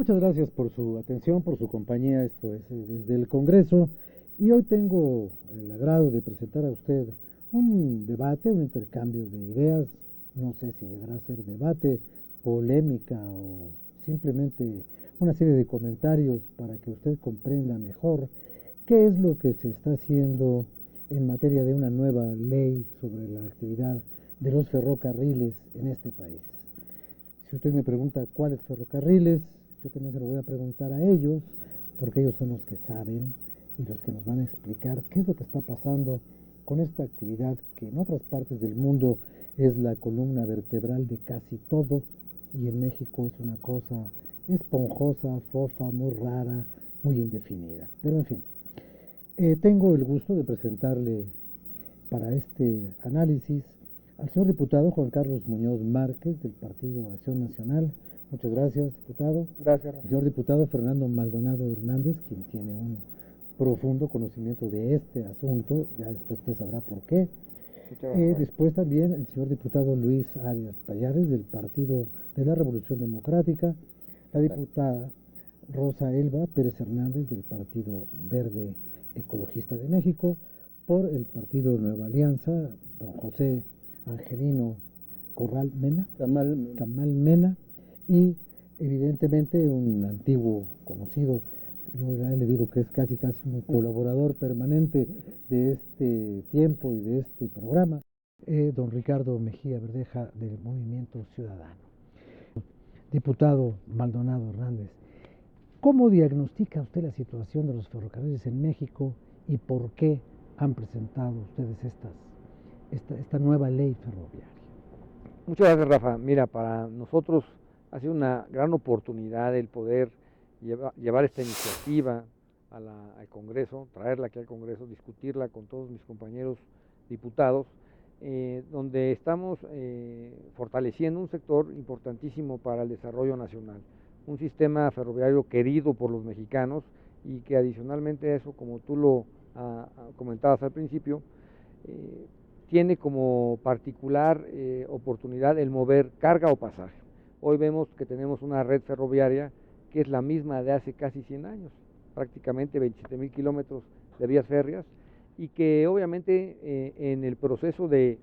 Muchas gracias por su atención, por su compañía. Esto es desde el Congreso y hoy tengo el agrado de presentar a usted un debate, un intercambio de ideas. No sé si llegará a ser debate, polémica o simplemente una serie de comentarios para que usted comprenda mejor qué es lo que se está haciendo en materia de una nueva ley sobre la actividad de los ferrocarriles en este país. Si usted me pregunta cuáles ferrocarriles, yo también se lo voy a preguntar a ellos, porque ellos son los que saben y los que nos van a explicar qué es lo que está pasando con esta actividad que en otras partes del mundo es la columna vertebral de casi todo y en México es una cosa esponjosa, fofa, muy rara, muy indefinida. Pero en fin, tengo el gusto de presentarle para este análisis al señor diputado Juan Carlos Muñoz Márquez del Partido Acción Nacional. Muchas gracias, diputado. Gracias, El señor diputado Fernando Maldonado Hernández, quien tiene un profundo conocimiento de este asunto, ya después usted sabrá por qué. Después también el señor diputado Luis Arias Payares del Partido de la Revolución Democrática, la diputada Rosa Elba Pérez Hernández del Partido Verde Ecologista de México, por el Partido Nueva Alianza, don José Angelino Corral Mena, Camal Mena, y evidentemente un antiguo conocido, yo le digo que es casi un colaborador permanente de este tiempo y de este programa, don Ricardo Mejía Verdeja del Movimiento Ciudadano. Diputado Maldonado Hernández, ¿cómo diagnostica usted la situación de los ferrocarriles en México y por qué han presentado ustedes esta nueva ley ferroviaria? Muchas gracias, Rafa. Mira, para nosotros ha sido una gran oportunidad el poder llevar esta iniciativa al Congreso, traerla aquí al Congreso, discutirla con todos mis compañeros diputados, donde estamos fortaleciendo un sector importantísimo para el desarrollo nacional, un sistema ferroviario querido por los mexicanos y que adicionalmente a eso, como tú lo comentabas al principio, tiene como particular oportunidad el mover carga o pasaje. Hoy vemos que tenemos una red ferroviaria que es la misma de hace casi 100 años, prácticamente 27,000 kilómetros de vías férreas, y que obviamente en el proceso de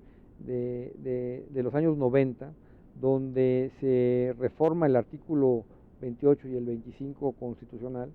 los años 90, donde se reforma el artículo 28 y el 25 constitucional,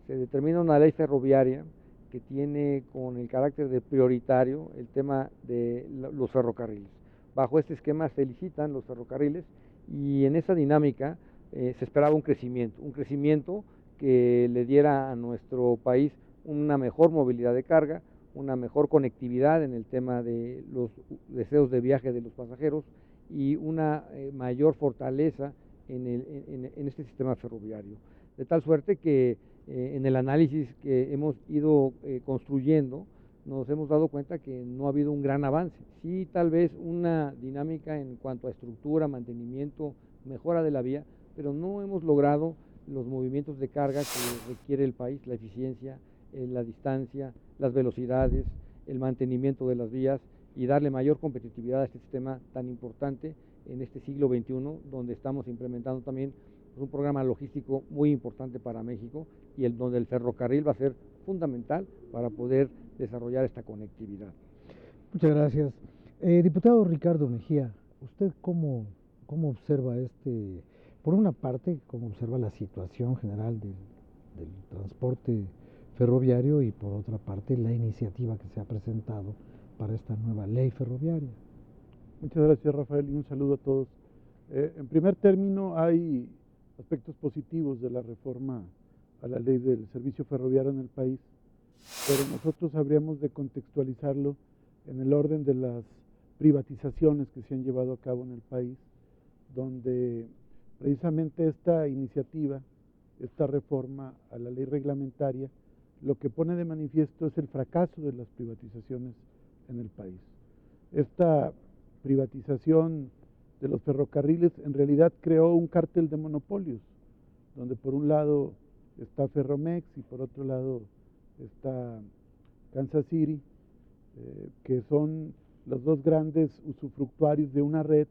se determina una ley ferroviaria que tiene con el carácter de prioritario el tema de los ferrocarriles. Bajo este esquema se licitan los ferrocarriles y en esa dinámica se esperaba un crecimiento que le diera a nuestro país una mejor movilidad de carga, una mejor conectividad en el tema de los deseos de viaje de los pasajeros y una mayor fortaleza en este sistema ferroviario. De tal suerte que en el análisis que hemos ido construyendo, nos hemos dado cuenta que no ha habido un gran avance. Sí, tal vez una dinámica en cuanto a estructura, mantenimiento, mejora de la vía, pero no hemos logrado los movimientos de carga que requiere el país, la eficiencia, la distancia, las velocidades, el mantenimiento de las vías y darle mayor competitividad a este sistema tan importante en este siglo XXI, donde estamos implementando también un programa logístico muy importante para México y donde el ferrocarril va a ser fundamental para poder desarrollar esta conectividad. Muchas gracias. Diputado Ricardo Mejía, ¿usted cómo observa por una parte, cómo observa la situación general del transporte ferroviario y por otra parte la iniciativa que se ha presentado para esta nueva ley ferroviaria? Muchas gracias, Rafael, y un saludo a todos. En primer término, hay aspectos positivos de la reforma a la ley del servicio ferroviario en el país, pero nosotros habríamos de contextualizarlo en el orden de las privatizaciones que se han llevado a cabo en el país, donde precisamente esta iniciativa, esta reforma a la ley reglamentaria, lo que pone de manifiesto es el fracaso de las privatizaciones en el país. Esta privatización de los ferrocarriles en realidad creó un cártel de monopolios, donde por un lado está Ferromex y por otro lado está Kansas City, que son los dos grandes usufructuarios de una red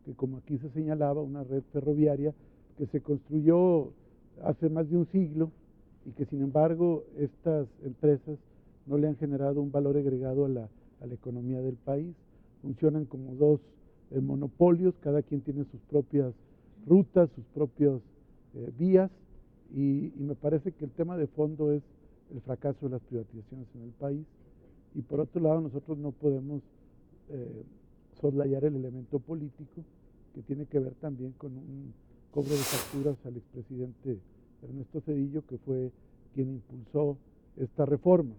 que, como aquí se señalaba, una red ferroviaria que se construyó hace más de un siglo y que sin embargo estas empresas no le han generado un valor agregado a la economía del país. Funcionan como dos monopolios, cada quien tiene sus propias rutas, sus propias vías, y me parece que el tema de fondo es el fracaso de las privatizaciones en el país. Y por otro lado, nosotros no podemos soslayar el elemento político, que tiene que ver también con un cobro de facturas al expresidente Ernesto Zedillo, que fue quien impulsó esta reforma.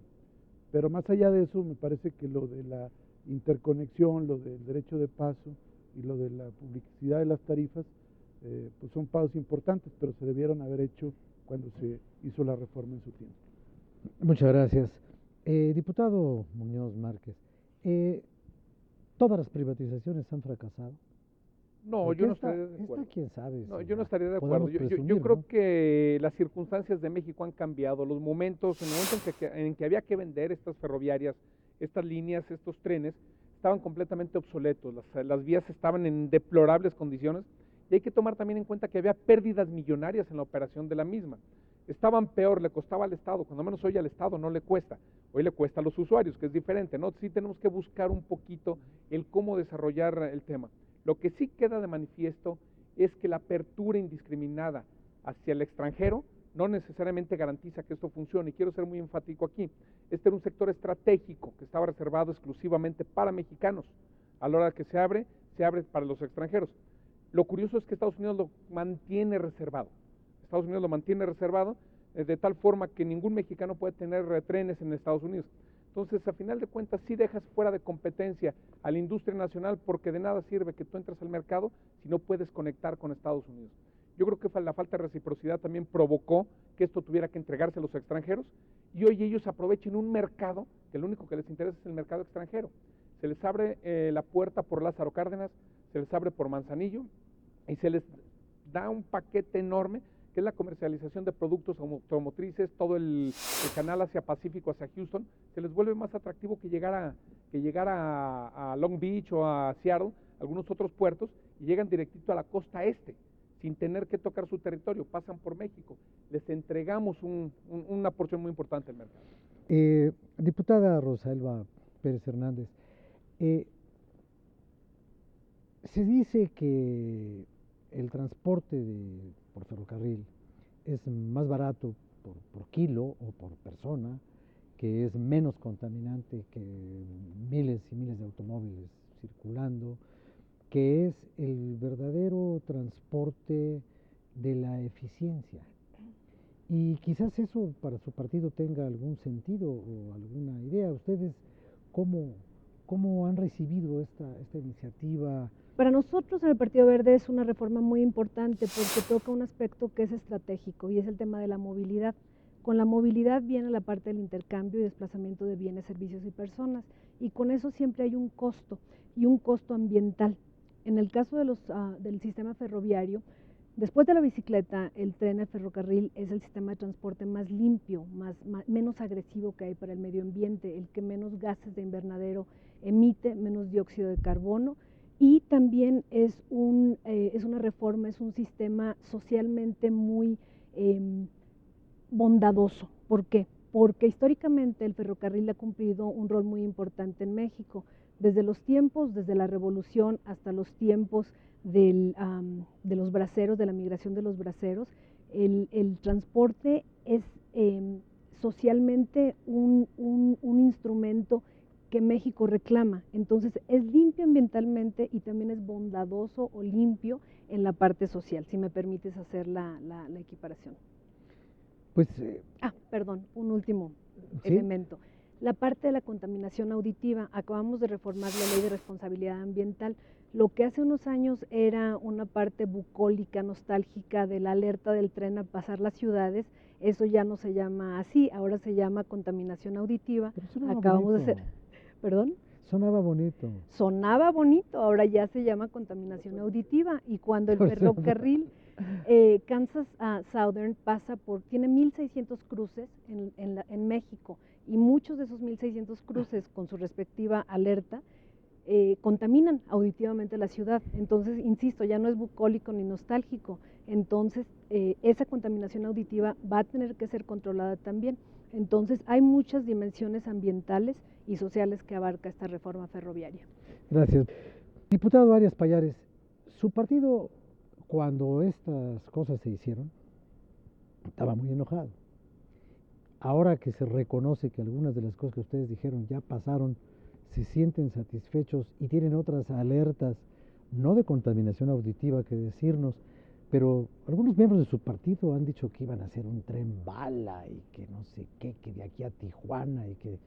Pero más allá de eso, me parece que lo de la interconexión, lo del derecho de paso y lo de la publicidad de las tarifas, pues son pasos importantes, pero se debieron haber hecho cuando se hizo la reforma en su tiempo. Muchas gracias. Diputado Muñoz Márquez, ¿todas las privatizaciones han fracasado? No, Porque yo no esta, estaría de acuerdo. quién sabe. No, si yo no la estaría de acuerdo. podamos Yo presumir, creo ¿no? que las circunstancias de México han cambiado. Los momentos, en el momento en que había que vender estas ferroviarias, estas líneas, estos trenes, estaban completamente obsoletos. Las vías estaban en deplorables condiciones y hay que tomar también en cuenta que había pérdidas millonarias en la operación de la misma. Estaban peor, le costaba al Estado, cuando menos hoy al Estado no le cuesta, hoy le cuesta a los usuarios, que es diferente, ¿no? Sí tenemos que buscar un poquito el cómo desarrollar el tema. Lo que sí queda de manifiesto es que la apertura indiscriminada hacia el extranjero no necesariamente garantiza que esto funcione, y quiero ser muy enfático aquí. Este era un sector estratégico que estaba reservado exclusivamente para mexicanos. A la hora que se abre para los extranjeros. Lo curioso es que Estados Unidos lo mantiene reservado. Estados Unidos lo mantiene reservado de tal forma que ningún mexicano puede tener trenes en Estados Unidos. Entonces, a final de cuentas, sí dejas fuera de competencia a la industria nacional, porque de nada sirve que tú entres al mercado si no puedes conectar con Estados Unidos. Yo creo que la falta de reciprocidad también provocó que esto tuviera que entregarse a los extranjeros, y hoy ellos aprovechen un mercado que lo único que les interesa es el mercado extranjero. Se les abre la puerta por Lázaro Cárdenas, se les abre por Manzanillo, y se les da un paquete enorme, que es la comercialización de productos automotrices, todo el canal hacia Pacífico, hacia Houston. Se les vuelve más atractivo que llegar a Long Beach o a Seattle, algunos otros puertos, y llegan directito a la costa este, sin tener que tocar su territorio, pasan por México. Les entregamos una porción muy importante del mercado. Diputada Rosalba Pérez Hernández, se dice que el transporte por ferrocarril es más barato por kilo o por persona, que es menos contaminante que miles y miles de automóviles circulando, que es el verdadero transporte de la eficiencia. Y quizás eso para su partido tenga algún sentido o alguna idea. ¿Ustedes cómo han recibido esta iniciativa? Para nosotros en el Partido Verde es una reforma muy importante porque toca un aspecto que es estratégico, y es el tema de la movilidad. Con la movilidad viene la parte del intercambio y desplazamiento de bienes, servicios y personas, y con eso siempre hay un costo, y un costo ambiental. En el caso de del sistema ferroviario, después de la bicicleta, el tren, el ferrocarril es el sistema de transporte más limpio, menos agresivo que hay para el medio ambiente, el que menos gases de invernadero emite, menos dióxido de carbono, y también es una reforma, es un sistema socialmente muy bondadoso. ¿Por qué? Porque históricamente el ferrocarril ha cumplido un rol muy importante en México, desde la Revolución hasta los tiempos de los braceros, de la migración de los braceros. El transporte es socialmente un instrumento que México reclama. Entonces es limpio ambientalmente y también es bondadoso o limpio en la parte social, si me permites hacer la equiparación. Pues, perdón, un último ¿sí? elemento. La parte de la contaminación auditiva, acabamos de reformar la ley de responsabilidad ambiental. Lo que hace unos años era una parte bucólica, nostálgica de la alerta del tren al pasar las ciudades, eso ya no se llama así, ahora se llama contaminación auditiva. Acabamos de hacer, ¿perdón? Sonaba bonito. Sonaba bonito, ahora ya se llama contaminación auditiva, y cuando el ferrocarril Kansas Southern tiene 1,600 cruces en México, y muchos de esos 1,600 cruces con su respectiva alerta contaminan auditivamente la ciudad. Entonces, insisto, ya no es bucólico ni nostálgico. Entonces, esa contaminación auditiva va a tener que ser controlada también. Entonces, hay muchas dimensiones ambientales y sociales que abarca esta reforma ferroviaria. Gracias. Diputado Arias Pallares, su partido, cuando estas cosas se hicieron, estaba muy enojado. Ahora que se reconoce que algunas de las cosas que ustedes dijeron ya pasaron, se sienten satisfechos y tienen otras alertas, no de contaminación auditiva que decirnos, pero algunos miembros de su partido han dicho que iban a hacer un tren bala y que no sé qué, que de aquí a Tijuana y que...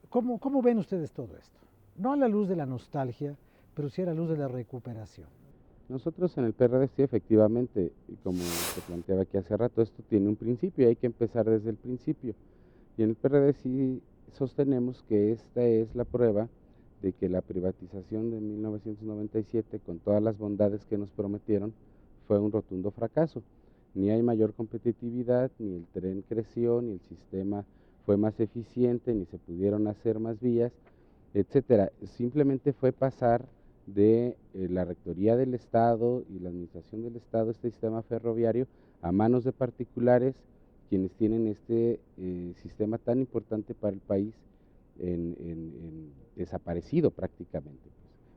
¿Cómo ven ustedes todo esto? No a la luz de la nostalgia, pero sí a la luz de la recuperación. Nosotros en el PRD sí, efectivamente, y como se planteaba aquí hace rato, esto tiene un principio y hay que empezar desde el principio. Y en el PRD sí sostenemos que esta es la prueba de que la privatización de 1997, con todas las bondades que nos prometieron, fue un rotundo fracaso. Ni hay mayor competitividad, ni el tren creció, ni el sistema fue más eficiente, ni se pudieron hacer más vías, etcétera. Simplemente fue pasar de la Rectoría del Estado y la Administración del Estado, este sistema ferroviario, a manos de particulares, quienes tienen este sistema tan importante para el país en desaparecido prácticamente.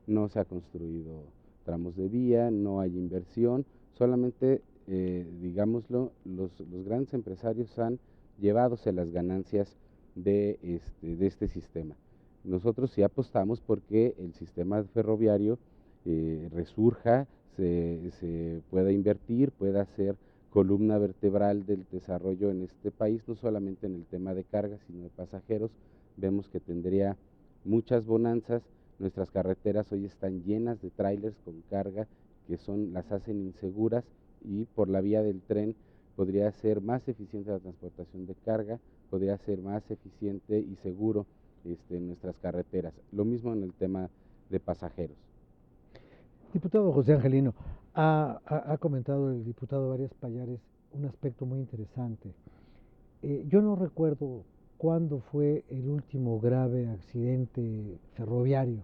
No se ha construido tramos de vía, no hay inversión, solamente, digámoslo, los grandes empresarios han llevadose las ganancias de este sistema. Nosotros sí apostamos porque el sistema ferroviario resurja, se pueda invertir, pueda ser columna vertebral del desarrollo en este país, no solamente en el tema de carga, sino de pasajeros. Vemos que tendría muchas bonanzas. Nuestras carreteras hoy están llenas de tráilers con carga que las hacen inseguras, y por la vía del tren podría ser más eficiente la transportación de carga, podría ser más eficiente y seguro en nuestras carreteras. Lo mismo en el tema de pasajeros. Diputado José Angelino, ha comentado el diputado Arias Pallares un aspecto muy interesante. Yo no recuerdo cuándo fue el último grave accidente ferroviario.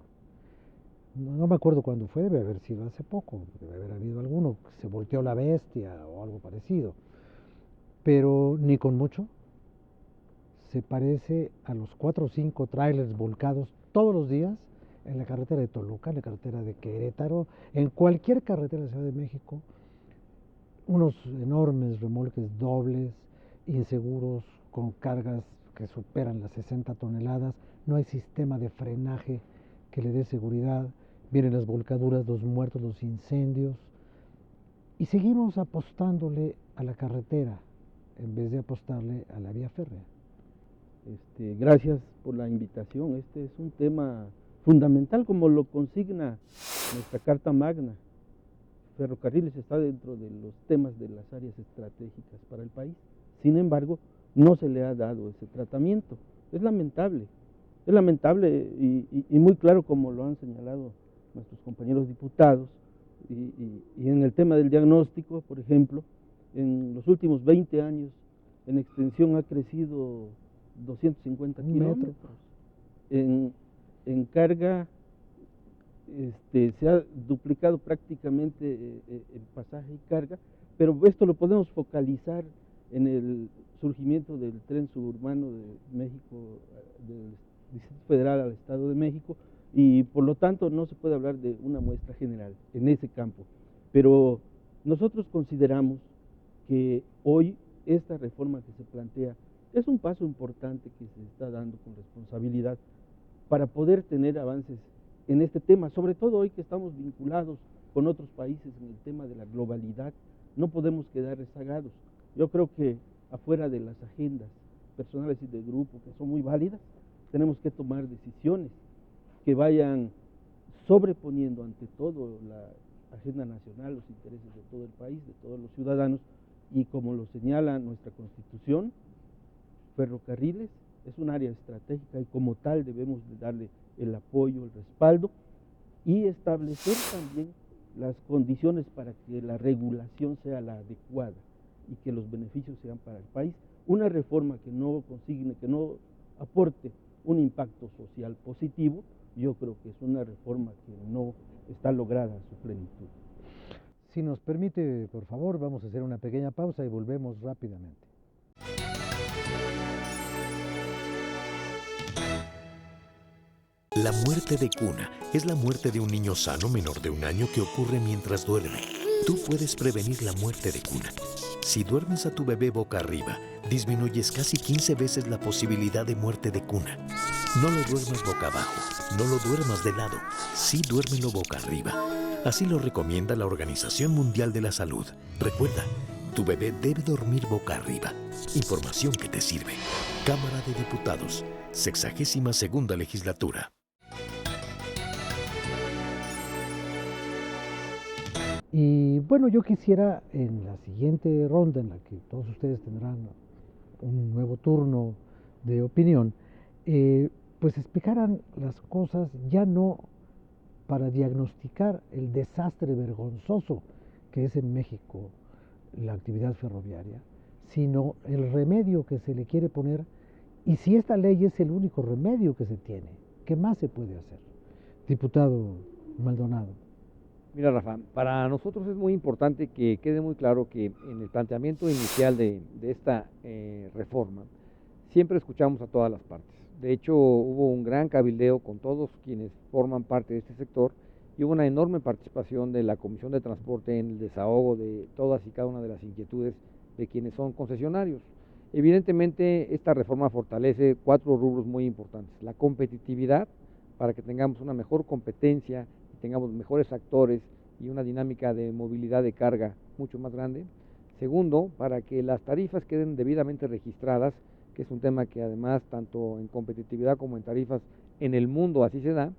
No me acuerdo cuándo fue, debe haber sido hace poco, debe haber habido alguno, se volteó la bestia o algo parecido. Pero ni con mucho se parece a los 4 o 5 trailers volcados todos los días en la carretera de Toluca, en la carretera de Querétaro, en cualquier carretera de la Ciudad de México, unos enormes remolques dobles, inseguros, con cargas que superan las 60 toneladas, no hay sistema de frenaje que le dé seguridad, vienen las volcaduras, los muertos, los incendios, y seguimos apostándole a la carretera en vez de apostarle a la vía férrea. Gracias por la invitación. Este es un tema fundamental, como lo consigna nuestra Carta Magna. Ferrocarriles está dentro de los temas de las áreas estratégicas para el país. Sin embargo, no se le ha dado ese tratamiento. Es lamentable y muy claro, como lo han señalado nuestros compañeros diputados. Y en el tema del diagnóstico, por ejemplo, en los últimos 20 años en extensión ha crecido 250 kilómetros. En carga se ha duplicado prácticamente el pasaje y carga, pero esto lo podemos focalizar en el surgimiento del tren suburbano de México, del Distrito Federal al Estado de México, y por lo tanto no se puede hablar de una muestra general en ese campo. Pero nosotros consideramos que hoy esta reforma que se plantea es un paso importante que se está dando con responsabilidad para poder tener avances en este tema, sobre todo hoy que estamos vinculados con otros países en el tema de la globalidad. No podemos quedar rezagados. Yo creo que afuera de las agendas personales y de grupo, que son muy válidas, tenemos que tomar decisiones que vayan sobreponiendo ante todo la agenda nacional, los intereses de todo el país, de todos los ciudadanos, y como lo señala nuestra Constitución, ferrocarriles es un área estratégica y como tal debemos de darle el apoyo, el respaldo y establecer también las condiciones para que la regulación sea la adecuada y que los beneficios sean para el país. Una reforma que no consigne, que no aporte un impacto social positivo, yo creo que es una reforma que no está lograda a su plenitud. Si nos permite, por favor, vamos a hacer una pequeña pausa y volvemos rápidamente. La muerte de cuna es la muerte de un niño sano menor de 1 año que ocurre mientras duerme. Tú puedes prevenir la muerte de cuna. Si duermes a tu bebé boca arriba, disminuyes casi 15 veces la posibilidad de muerte de cuna. No lo duermas boca abajo, no lo duermas de lado, sí duérmelo boca arriba. Así lo recomienda la Organización Mundial de la Salud. Recuerda, tu bebé debe dormir boca arriba. Información que te sirve. Cámara de Diputados, 62ª Legislatura. Y bueno, yo quisiera en la siguiente ronda, en la que todos ustedes tendrán un nuevo turno de opinión, pues explicaran las cosas ya no para diagnosticar el desastre vergonzoso que es en México la actividad ferroviaria, sino el remedio que se le quiere poner, y si esta ley es el único remedio que se tiene, ¿qué más se puede hacer? Diputado Maldonado. Mira, Rafa, para nosotros es muy importante que quede muy claro que en el planteamiento inicial de esta reforma siempre escuchamos a todas las partes. De hecho, hubo un gran cabildeo con todos quienes forman parte de este sector y hubo una enorme participación de la Comisión de Transporte en el desahogo de todas y cada una de las inquietudes de quienes son concesionarios. Evidentemente, esta reforma fortalece 4 rubros muy importantes. La competitividad, para que tengamos una mejor competencia, tengamos mejores actores y una dinámica de movilidad de carga mucho más grande. Segundo, para que las tarifas queden debidamente registradas, que es un tema que además tanto en competitividad como en tarifas en el mundo así se da.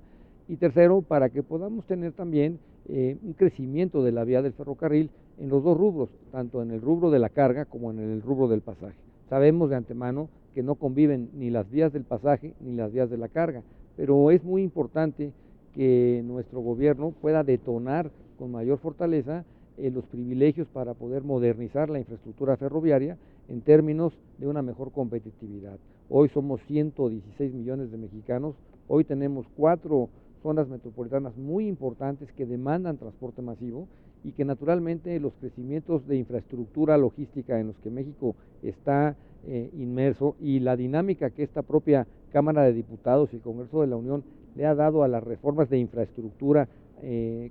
Y tercero, para que podamos tener también un crecimiento de la vía del ferrocarril en los 2 rubros, tanto en el rubro de la carga como en el rubro del pasaje. Sabemos de antemano que no conviven ni las vías del pasaje ni las vías de la carga, pero es muy importante que nuestro gobierno pueda detonar con mayor fortaleza los privilegios para poder modernizar la infraestructura ferroviaria en términos de una mejor competitividad. Hoy somos 116 millones de mexicanos, hoy tenemos 4 zonas metropolitanas muy importantes que demandan transporte masivo y que naturalmente los crecimientos de infraestructura logística en los que México está inmerso y la dinámica que esta propia Cámara de Diputados y el Congreso de la Unión le ha dado a las reformas de infraestructura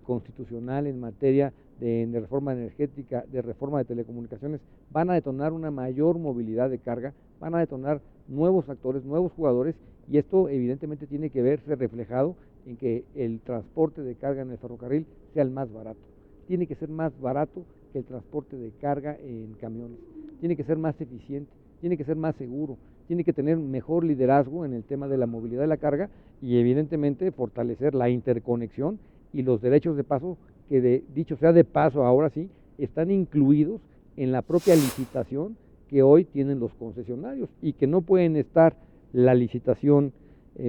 constitucional en materia de reforma energética, de reforma de telecomunicaciones, van a detonar una mayor movilidad de carga, van a detonar nuevos actores, nuevos jugadores, y esto evidentemente tiene que verse reflejado en que el transporte de carga en el ferrocarril sea el más barato. Tiene que ser más barato que el transporte de carga en camiones, tiene que ser más eficiente, tiene que ser más seguro, tiene que tener mejor liderazgo en el tema de la movilidad de la carga y evidentemente fortalecer la interconexión y los derechos de paso que, dicho sea de paso, ahora sí, están incluidos en la propia licitación que hoy tienen los concesionarios y que no pueden estar la licitación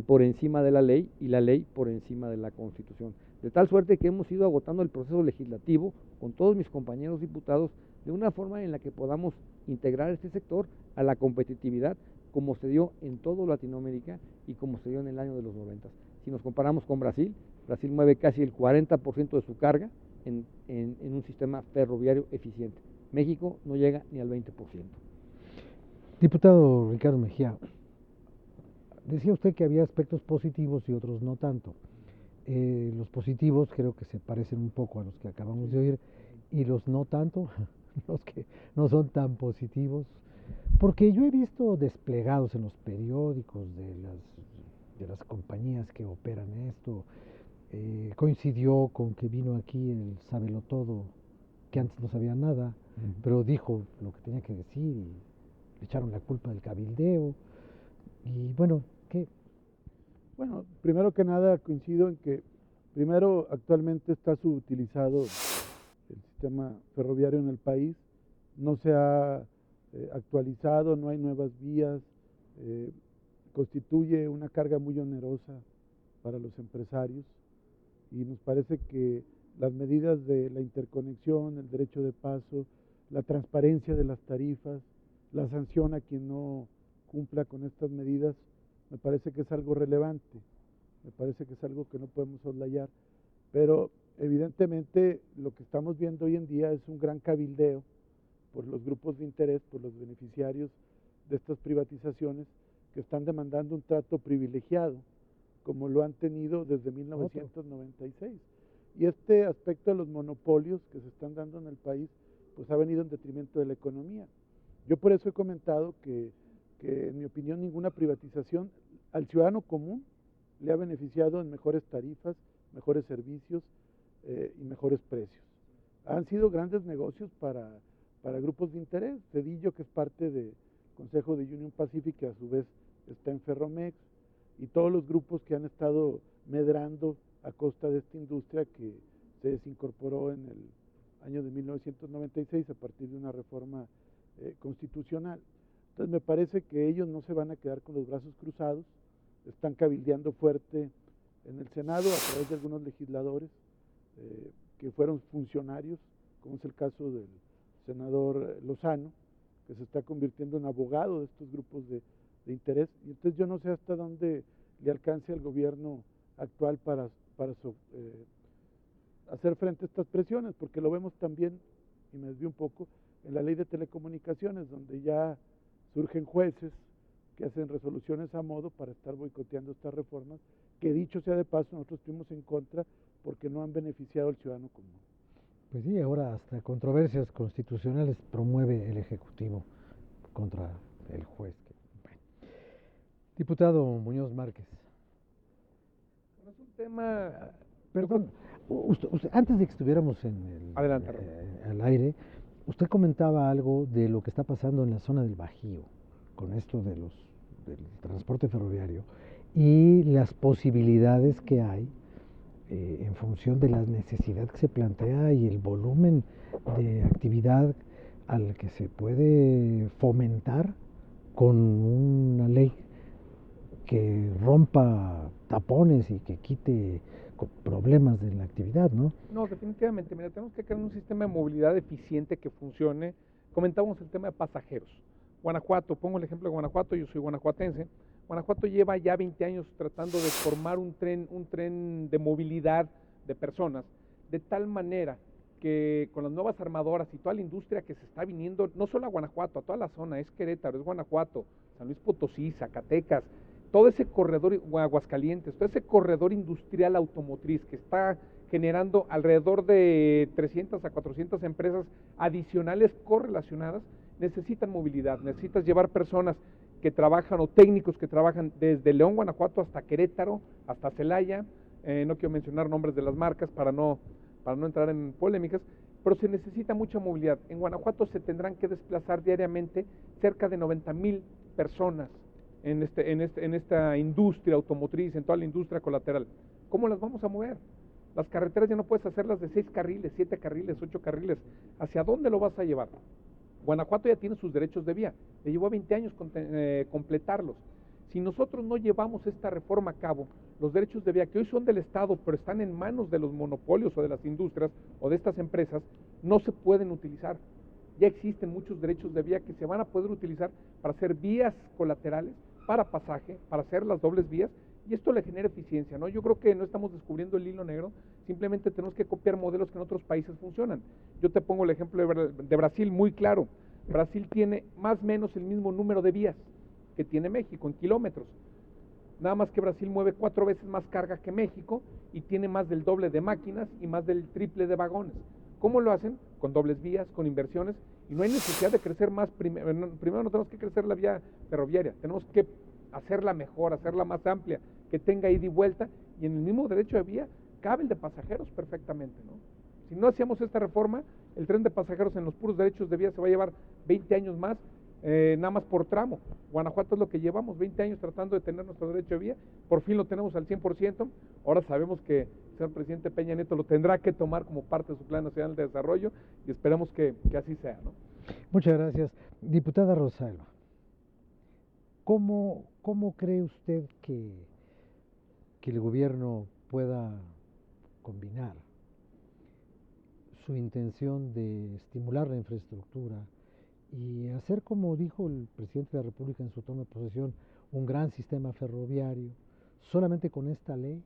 por encima de la ley y la ley por encima de la Constitución. De tal suerte que hemos ido agotando el proceso legislativo con todos mis compañeros diputados de una forma en la que podamos integrar este sector a la competitividad como se dio en toda Latinoamérica y como se dio en el año de los 90. Si nos comparamos con Brasil, Brasil mueve casi el 40% de su carga en un sistema ferroviario eficiente. México no llega ni al 20%. Diputado Ricardo Mejía, decía usted que había aspectos positivos y otros no tanto. Los positivos creo que se parecen un poco a los que acabamos de oír, y los no tanto, los que no son tan positivos, porque yo he visto desplegados en los periódicos de las compañías que operan esto. Coincidió con que vino aquí el sabelotodo, que antes no sabía nada, pero dijo lo que tenía que decir y le echaron la culpa del cabildeo. Y bueno, ¿qué? Bueno, primero que nada coincido en que primero actualmente está subutilizado el sistema ferroviario en el país, no se ha actualizado, no hay nuevas vías, constituye una carga muy onerosa para los empresarios y nos parece que las medidas de la interconexión, el derecho de paso, la transparencia de las tarifas, la sanción a quien no cumpla con estas medidas, me parece que es algo relevante. me parece que es algo que no podemos soslayar, pero evidentemente lo que estamos viendo hoy en día es un gran cabildeo por los grupos de interés, por los beneficiarios de estas privatizaciones que están demandando un trato privilegiado, como lo han tenido desde 1996. Y este aspecto de los monopolios que se están dando en el país, pues ha venido en detrimento de la economía. Yo por eso he comentado que en mi opinión ninguna privatización al ciudadano común le ha beneficiado en mejores tarifas, mejores servicios y mejores precios. Han sido grandes negocios para grupos de interés. Cedillo, que es parte del Consejo de Union Pacific, que a su vez está en Ferromex, y todos los grupos que han estado medrando a costa de esta industria que se desincorporó en el año de 1996 a partir de una reforma constitucional. Entonces me parece que ellos no se van a quedar con los brazos cruzados, están cabildeando fuerte en el Senado a través de algunos legisladores que fueron funcionarios, como es el caso del senador Lozano, que se está convirtiendo en abogado de estos grupos de interés, y entonces yo no sé hasta dónde le alcance al gobierno actual para hacer frente a estas presiones, porque lo vemos también, y me desvío un poco, en la ley de telecomunicaciones, donde ya surgen jueces que hacen resoluciones a modo para estar boicoteando estas reformas, que dicho sea de paso, nosotros estuvimos en contra porque no han beneficiado al ciudadano común. Pues sí, ahora hasta controversias constitucionales promueve el Ejecutivo contra el juez. Bueno. Diputado Muñoz Márquez. Es un tema... Perdón, antes de que estuviéramos al aire, usted comentaba algo de lo que está pasando en la zona del Bajío, con esto del transporte ferroviario, y las posibilidades que hay en función de la necesidad que se plantea y el volumen de actividad al que se puede fomentar con una ley que rompa tapones y que quite problemas de la actividad, ¿no? No, definitivamente. Mira, tenemos que crear un sistema de movilidad eficiente que funcione. Comentábamos el tema de pasajeros. Guanajuato, pongo el ejemplo de Guanajuato, yo soy guanajuatense. Guanajuato lleva ya 20 años tratando de formar un tren de movilidad de personas, de tal manera que con las nuevas armadoras y toda la industria que se está viniendo, no solo a Guanajuato, a toda la zona, es Querétaro, es Guanajuato, San Luis Potosí, Zacatecas, todo ese corredor, Aguascalientes, todo ese corredor industrial automotriz que está generando alrededor de 300 a 400 empresas adicionales correlacionadas, necesitan movilidad, necesitas llevar personas que trabajan o técnicos que trabajan desde León, Guanajuato hasta Querétaro, hasta Celaya, no quiero mencionar nombres de las marcas para no entrar en polémicas, pero se necesita mucha movilidad. En Guanajuato se tendrán que desplazar diariamente cerca de 90,000 personas en esta industria automotriz, en toda la industria colateral. ¿Cómo las vamos a mover? Las carreteras ya no puedes hacerlas de 6 carriles, 7 carriles, 8 carriles. ¿Hacia dónde lo vas a llevar? Guanajuato ya tiene sus derechos de vía, le llevó 20 años completarlos. Si nosotros no llevamos esta reforma a cabo, los derechos de vía que hoy son del Estado, pero están en manos de los monopolios o de las industrias o de estas empresas, no se pueden utilizar. Ya existen muchos derechos de vía que se van a poder utilizar para hacer vías colaterales, para pasaje, para hacer las dobles vías, y esto le genera eficiencia, ¿no? Yo creo que no estamos descubriendo el hilo negro, simplemente tenemos que copiar modelos que en otros países funcionan. Yo te pongo el ejemplo de Brasil muy claro. Brasil tiene más o menos el mismo número de vías que tiene México en kilómetros. Nada más que Brasil mueve 4 veces más carga que México y tiene más del doble de máquinas y más del triple de vagones. ¿Cómo lo hacen? Con dobles vías, con inversiones, y no hay necesidad de crecer más. Primero no tenemos que crecer la vía ferroviaria, tenemos que hacerla mejor, hacerla más amplia, que tenga ida y vuelta, y en el mismo derecho de vía cabe el de pasajeros perfectamente, ¿no? Si no hacíamos esta reforma, el tren de pasajeros en los puros derechos de vía se va a llevar 20 años más, nada más por tramo. Guanajuato es lo que llevamos, 20 años tratando de tener nuestro derecho de vía, por fin lo tenemos al 100%, ahora sabemos que el señor presidente Peña Nieto lo tendrá que tomar como parte de su Plan Nacional de Desarrollo, y esperemos que así sea, ¿no? Muchas gracias. Diputada Rosalba, ¿cómo cree usted que el gobierno pueda combinar su intención de estimular la infraestructura y hacer, como dijo el presidente de la República en su toma de posesión, un gran sistema ferroviario solamente con esta ley